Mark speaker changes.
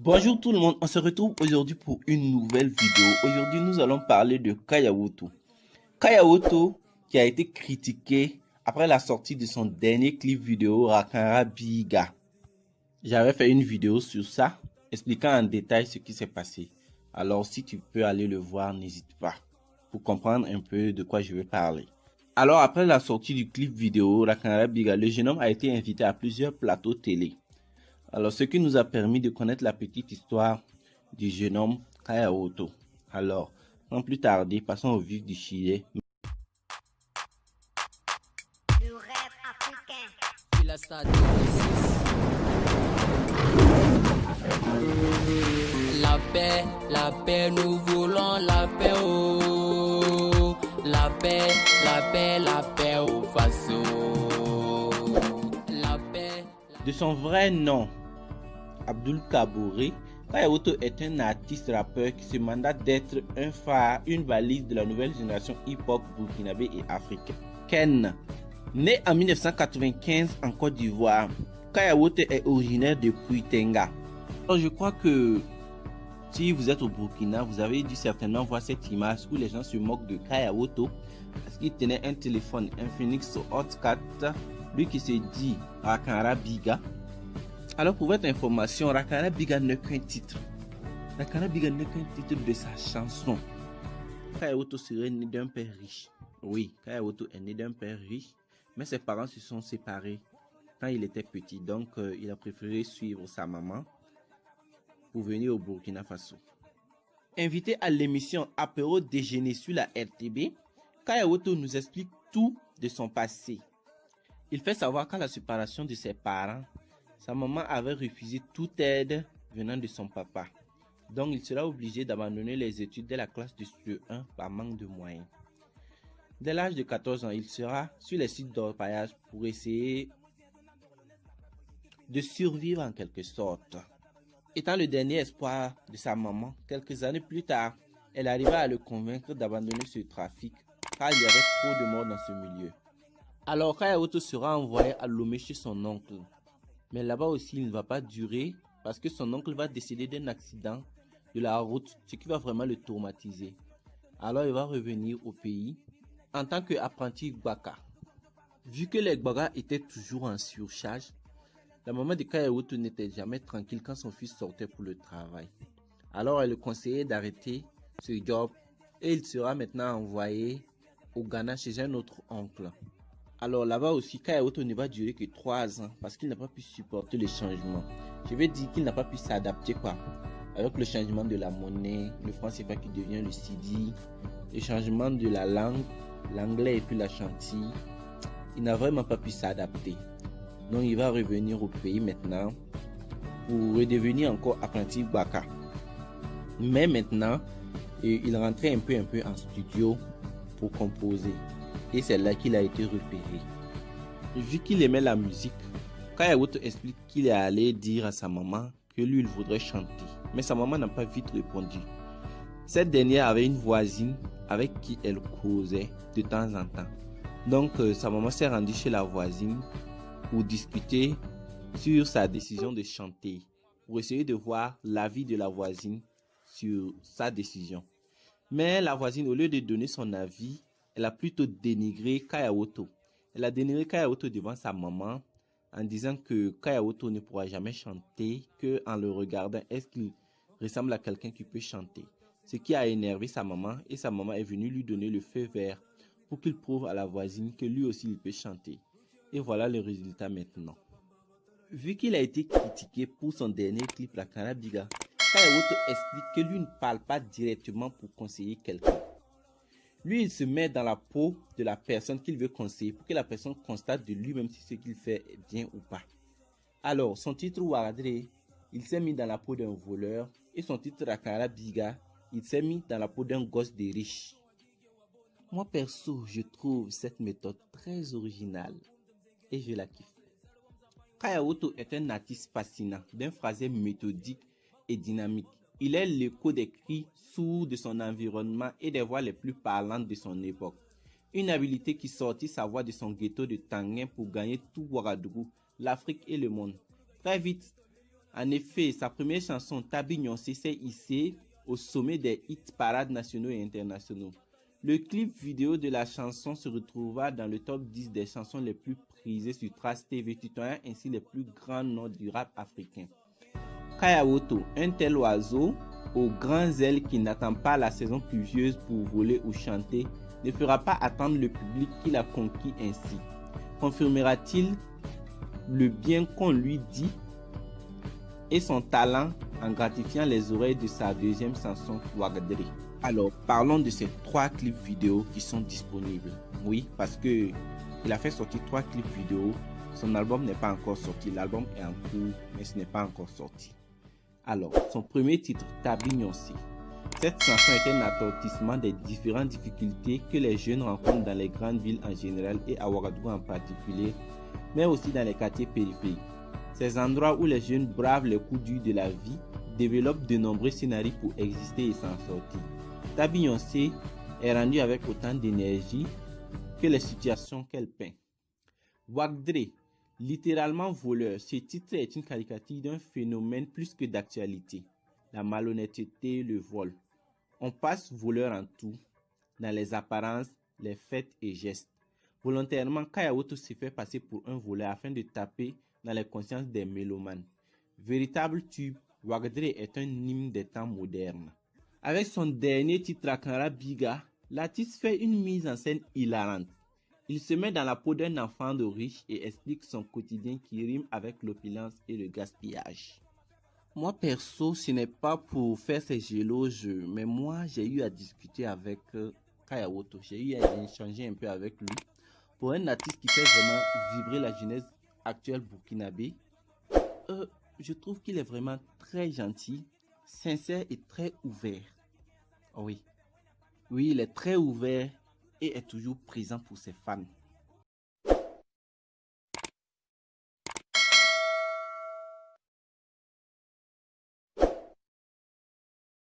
Speaker 1: Bonjour tout le monde, on se retrouve aujourd'hui pour une nouvelle vidéo. Aujourd'hui, nous allons parler de Kaya Woto. Kaya Woto qui a été critiqué après la sortie de son dernier clip vidéo Rakara Biga. J'avais fait une vidéo sur ça, expliquant en détail ce qui s'est passé. Alors si tu peux aller le voir, n'hésite pas, pour comprendre un peu de quoi je vais parler. Alors après la sortie du clip vidéo Rakara Biga, le jeune homme a été invité à plusieurs plateaux télé. Alors, ce qui nous a permis de connaître la petite histoire du jeune homme Kaya Woto. Alors, sans plus tarder, passons au vif du sujet.
Speaker 2: Le rêve africain.
Speaker 3: La paix, nous voulons la paix, oh. La paix, au faso. La paix.
Speaker 1: De son vrai nom, Abdul Kabouré, Kaya Woto est un artiste rappeur qui se mandate d'être un phare, une valise de la nouvelle génération hip-hop burkinabé et africaine. Né en 1995 en Côte d'Ivoire, Kaya Woto est originaire de Puitenga. Alors je crois que si vous êtes au Burkina, vous avez dû certainement voir cette image où les gens se moquent de Kaya Woto parce qu'il tenait un téléphone, un Phoenix Hot 4, lui qui se dit Rakara Biga. Alors pour votre information, Rakara Biga n'est qu'un titre. Rakara Biga n'est qu'un titre de sa chanson. Kaya Woto serait né d'un père riche. Oui, Kaya Woto est né d'un père riche, mais ses parents se sont séparés quand il était petit. Donc il a préféré suivre sa maman pour venir au Burkina Faso. Invité à l'émission Apéro Déjeuner sur la RTB, Kaya Woto nous explique tout de son passé. Il fait savoir qu'à la séparation de ses parents, sa maman avait refusé toute aide venant de son papa. Donc il sera obligé d'abandonner les études dès la classe de CE1 par manque de moyens. Dès l'âge de 14 ans, il sera sur les sites d'orpaillage pour essayer de survivre en quelque sorte. Étant le dernier espoir de sa maman, quelques années plus tard, elle arriva à le convaincre d'abandonner ce trafic car il y avait trop de morts dans ce milieu. Alors Kaya Woto sera envoyé à Lomé chez son oncle. Mais là-bas aussi, il ne va pas durer parce que son oncle va décéder d'un accident de la route, ce qui va vraiment le traumatiser. Alors il va revenir au pays en tant qu'apprenti Gbaka. Vu que les Gbaka étaient toujours en surcharge, la maman de Kaya Woto n'était jamais tranquille quand son fils sortait pour le travail. Alors elle le conseillait d'arrêter ce job et il sera maintenant envoyé au Ghana chez un autre oncle. Alors là-bas aussi, Kaya Woto ne va durer que 3 ans parce qu'il n'a pas pu supporter le changement. Je vais dire qu'il n'a pas pu s'adapter avec le changement de la monnaie, le franc CFA qui devient le cedi, le changement de la langue, l'anglais et puis la chantilly. Il n'a vraiment pas pu s'adapter. Donc il va revenir au pays maintenant pour redevenir encore apprenti Gbaka. Mais maintenant, il rentrait un peu en studio pour composer. Et c'est là qu'il a été repéré. Vu qu'il aimait la musique, Kaya Woto explique qu'il est allé dire à sa maman que lui il voudrait chanter. Mais sa maman n'a pas vite répondu. Cette dernière avait une voisine avec qui elle causait de temps en temps. Donc sa maman s'est rendue chez la voisine pour discuter sur sa décision de chanter, pour essayer de voir l'avis de la voisine sur sa décision. Mais la voisine, au lieu de donner son avis, elle a plutôt dénigré Kaya Woto. Elle a dénigré Kaya Woto devant sa maman en disant que Kaya Woto ne pourra jamais chanter, qu'en le regardant, est-ce qu'il ressemble à quelqu'un qui peut chanter. Ce qui a énervé sa maman et sa maman est venue lui donner le feu vert pour qu'il prouve à la voisine que lui aussi il peut chanter. Et voilà le résultat maintenant. Vu qu'il a été critiqué pour son dernier clip Rakara Biga, Kaya Woto explique que lui ne parle pas directement pour conseiller quelqu'un. Lui, il se met dans la peau de la personne qu'il veut conseiller pour que la personne constate de lui-même si ce qu'il fait est bien ou pas. Alors, son titre Ouaradre, il s'est mis dans la peau d'un voleur et son titre Rakara Biga, il s'est mis dans la peau d'un gosse des riches. Moi perso, je trouve cette méthode très originale et je la kiffe. Kaya Woto est un artiste fascinant, d'un phrasé méthodique et dynamique. Il est l'écho des cris sourds de son environnement et des voix les plus parlantes de son époque. Une habilité qui sortit sa voix de son ghetto de Tanguin pour gagner tout Ouagadougou, l'Afrique et le monde. Très vite, En effet, sa première chanson, Tabignoncé, s'est hissée au sommet des hit parades nationaux et internationaux. Le clip vidéo de la chanson se retrouva dans le top 10 des chansons les plus prisées sur Trace TV, tutoyant ainsi les plus grands noms du rap africain. Kaya Woto, un tel oiseau aux grands ailes qui n'attend pas la saison pluvieuse pour voler ou chanter, ne fera pas attendre le public qu'il a conquis ainsi. Confirmera-t-il le bien qu'on lui dit et son talent en gratifiant les oreilles de sa deuxième chanson Ouagadri? Alors, parlons de ces 3 clips vidéo qui sont disponibles. Oui, parce que il a fait sortir 3 clips vidéo. Son album n'est pas encore sorti. L'album est en cours, mais ce n'est pas encore sorti. Alors, son premier titre, Tabignoncé. Cette chanson est un assortissement des différentes difficultés que les jeunes rencontrent dans les grandes villes en général et à Ouagadougou en particulier, mais aussi dans les quartiers périphériques. Ces endroits où les jeunes bravent les coups durs de la vie, développent de nombreux scénarios pour exister et s'en sortir. Tabignoncé est rendu avec autant d'énergie que les situations qu'elle peint. Ouagadri, littéralement voleur, ce titre est une caricature d'un phénomène plus que d'actualité, la malhonnêteté, le vol. On passe voleur en tout, dans les apparences, les faits et gestes. Volontairement, Kaya Woto se fait passer pour un voleur afin de taper dans les consciences des mélomanes. Véritable tube, Ouagadri est un hymne des temps modernes. Avec son dernier titre Akara Biga, l'artiste fait une mise en scène hilarante. Il se met dans la peau d'un enfant de riche et explique son quotidien qui rime avec l'opulence et le gaspillage. Moi perso, ce n'est pas pour faire ces éloges, mais moi j'ai eu à discuter avec Kaya Woto. J'ai eu à échanger un peu avec lui. Pour un artiste qui fait vraiment vibrer la jeunesse actuelle burkinabé, je trouve qu'il est vraiment très gentil, sincère et très ouvert. Oh oui, il est très ouvert et est toujours présent pour ses fans.